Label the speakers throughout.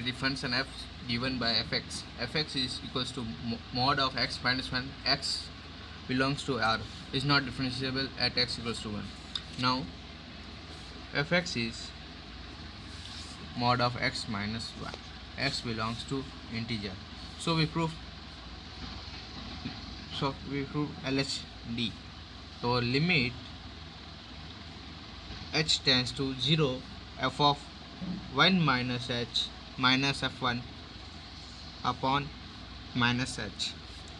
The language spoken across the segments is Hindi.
Speaker 1: the function f given by fx. Fx is equals to mod of x minus 1. X belongs to R, is not differentiable at x equals to 1. Now fx is mod of x minus 1. X belongs to integer. So we prove LHD. So limit h tends to 0 f of 1 minus h minus f1 upon minus h.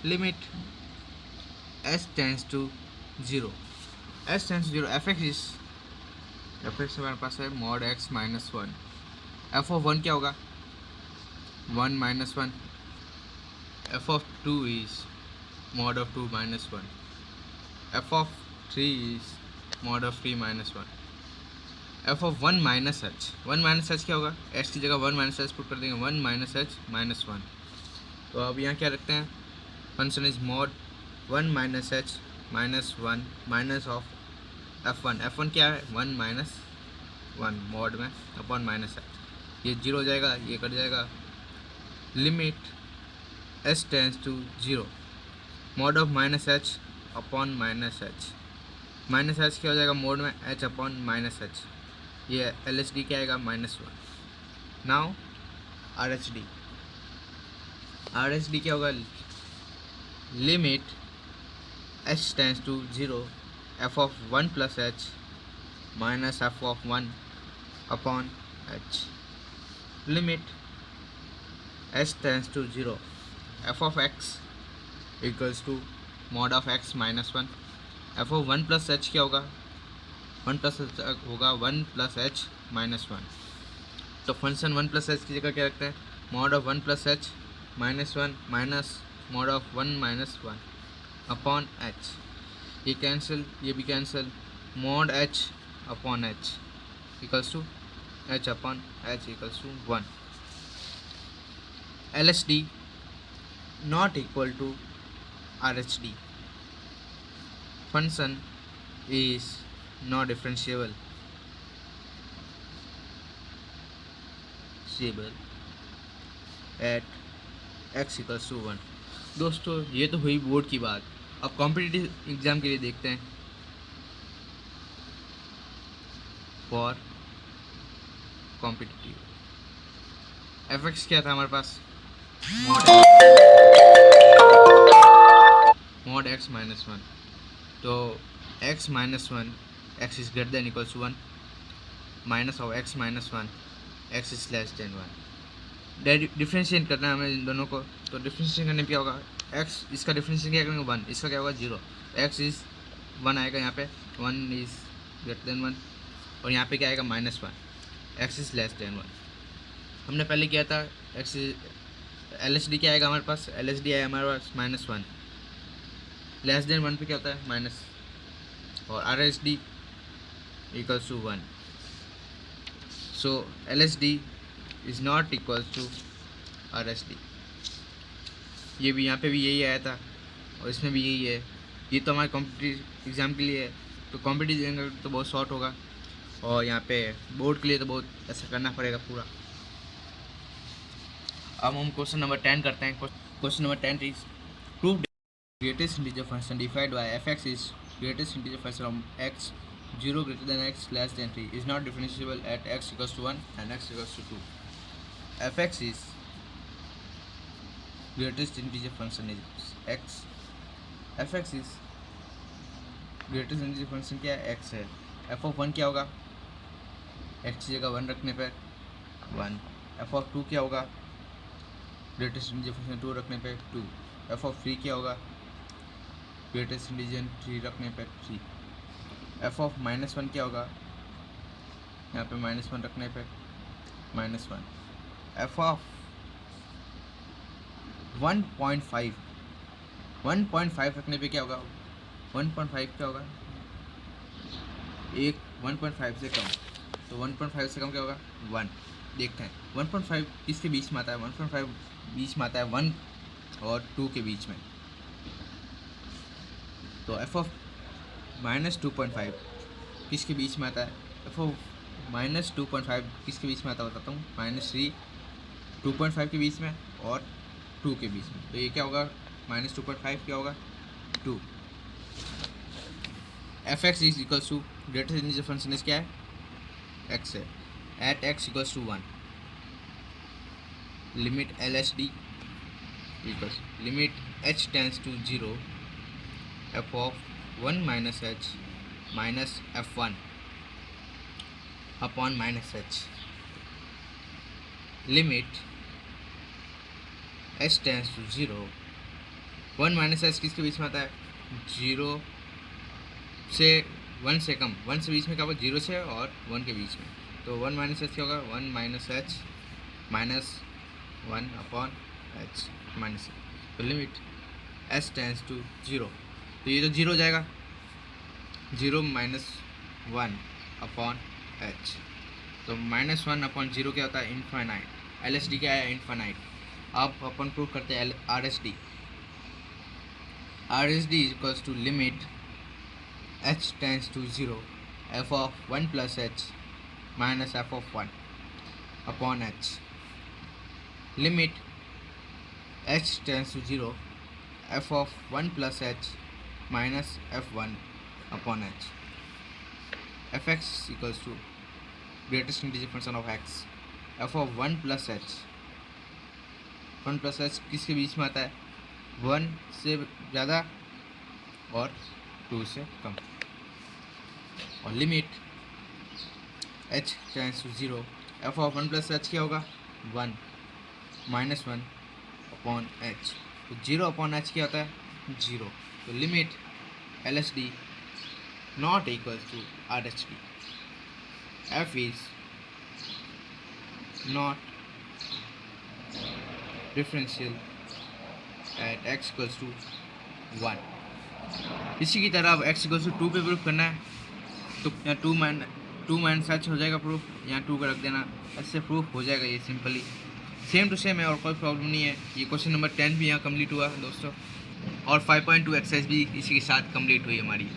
Speaker 1: Limit s tends to 0. s tends to 0. fx हमारे पास है mod x minus 1. f of 1 क्या होगा? 1 minus 1. f of 2 is mod of 2 minus 1. f of 3 is mod of 3 minus 1. f of 1 minus h. 1 minus h क्या होगा? h की जगह 1 minus h पुट कर देंगे. 1 minus h minus 1. तो अब यहाँ क्या रखते हैं? Function is mod 1 minus h minus 1 minus of f1. f1 क्या है? 1 minus 1 mod में अपॉन माइनस h. ये 0 हो जाएगा, ये कट जाएगा. Limit s tends to 0 mod of minus h upon minus h. Minus h क्या हो जाएगा? मोड में h अपॉन माइनस h. ये LHD क्या आएगा? -1. Now RHD. RHD क्या होगा? Limit h tends to 0 f of 1 plus h minus f of 1 upon h. Limit h tends to 0 f of x equals to mod of x minus 1. f of 1 plus h क्या होगा? 1 plus h होगा 1 plus h minus 1. तो फंक्शन 1 plus h की जगह क्या रखते हैं? mod of 1 plus h minus 1 minus mod of 1 minus 1 upon h. ये कैंसिल, ये भी cancel. mod h upon h equals to h upon h equals to 1. LHD not equal to RHD. Function is not differentiable at x equals to 1. दोस्तों ये तो हुई बोर्ड की बात. अब कॉम्पिटिटिव एग्जाम के लिए देखते हैं. फॉर कॉम्पिटिटिव fx क्या था हमारे पास? mod x minus 1. तो x minus 1 x is greater than equals to 1 minus of x minus 1 x is less than 1. Differentiate करना है हमें इन दोनों को. तो डिफ्रेंशिएट करने पे क्या होगा? x इसका डिफ्रेंशिएट क्या करेंगे? 1. इसका क्या होगा? 0. x इज 1 आएगा यहाँ पे. 1 इज ग्रेटर देन 1 और यहाँ पे क्या आएगा? -1. x is less than 1. हमने पहले किया था x LHD क्या आएगा हमारे पास? LHD आया हमारे पास -1. लेस देन 1 पे क्या होता है? माइनस. और RHD equals to 1. So LHD is not equals to RHD. ये भी यहाँ पे भी यही आया था और इसमें भी यही है. ये तो हमारे कॉम्पिटिटिव एग्ज़ाम के लिए है. तो कॉम्पिटिटिव तो बहुत शॉर्ट होगा और यहाँ पे बोर्ड के लिए तो बहुत ऐसा करना पड़ेगा पूरा. अब हम क्वेश्चन नंबर 10 करते हैं. Question number 10 is prove greatest integer function defined by fx is greatest integer function of x 0 greater than x less than 3 is not differentiable at x equals to 1 and x equals to 2. fx is greatest integer function is x. fx is greatest integer function क्या है? x है. f of 1 क्या होगा? x की जगह 1 रखने पर 1. f of 2 क्या होगा? greatest integer function 2 रखने पर 2. f of 3 क्या होगा? ग्रेटेस्ट इंटीजर 3 रखने पर 3. f of -1 क्या होगा? यहाँ पे -1 रखने पर -1. f of 1.5 रखने पे क्या होगा? 1.5 क्या होगा? 1.5 से कम. तो 1.5 से कम क्या होगा? 1. देखते हैं 1.5 किसके बीच में आता है? 1.5 बीच में आता है 1 और 2 के बीच में. तो f of -2.5 किसके बीच में आता है? f of -2.5 किसके बीच में आता है बताता हूँ. -3 2.5 के बीच में और 2 के बीच में, तो ये क्या होगा, -2.5 क्या होगा 2। F X is equals to greatest integer function is क्या है, एक्स है, at X equals to 1, limit L H D equals limit H tends to 0 F of 1 minus H minus f1 upon minus H, limit h tends to 0, 1 minus H किसके बीच में आता है, 0 से 1 से कम, 1 से बीच में क्या होगा, 0 से और 1 के बीच में, तो 1 माइनस एच क्या होगा, 1 minus H minus 1 upon H minus, तो लिमिट h टेंस टू 0, तो ये तो 0 हो जाएगा, 0 माइनस 1 अपॉन एच, तो -1 अपॉन 0 क्या होता है, इनफाइनाइट, एल एच डी क्या है, इनफाइनाइट। अब अपन प्रूव करते हैं R H D, R H D equals to limit h tends to 0 f of 1 plus H minus f of 1 upon h, limit h tends to 0 f of 1 plus H minus f1 upon h, F X equals to greatest integer function of X, F of 1 plus H, 1 plus H किसके बीच में आता है, 1 से ज़्यादा और 2 से कम, और limit h tends to 0 F of 1 plus H क्या होगा, 1 माइनस 1 अपॉन एच, तो 0 अपॉन एच क्या होता है, 0, तो limit L H D not equals to RHD. F is not differential at x equals to 1. इसी की तरह अब x equals to 2 पे प्रूफ करना है, तो यहाँ 2 माइनस एच हो जाएगा प्रूफ, यहाँ 2 का रख देना, ऐसे प्रूफ हो जाएगा ये सिंपली, सेम टू सेम है और कोई प्रॉब्लम नहीं है। ये क्वेश्चन नंबर 10 भी यहाँ कंप्लीट हुआ दोस्तों, और 5.2 एक्सरसाइज भी इसी के साथ कंप्लीट हुई हमारी।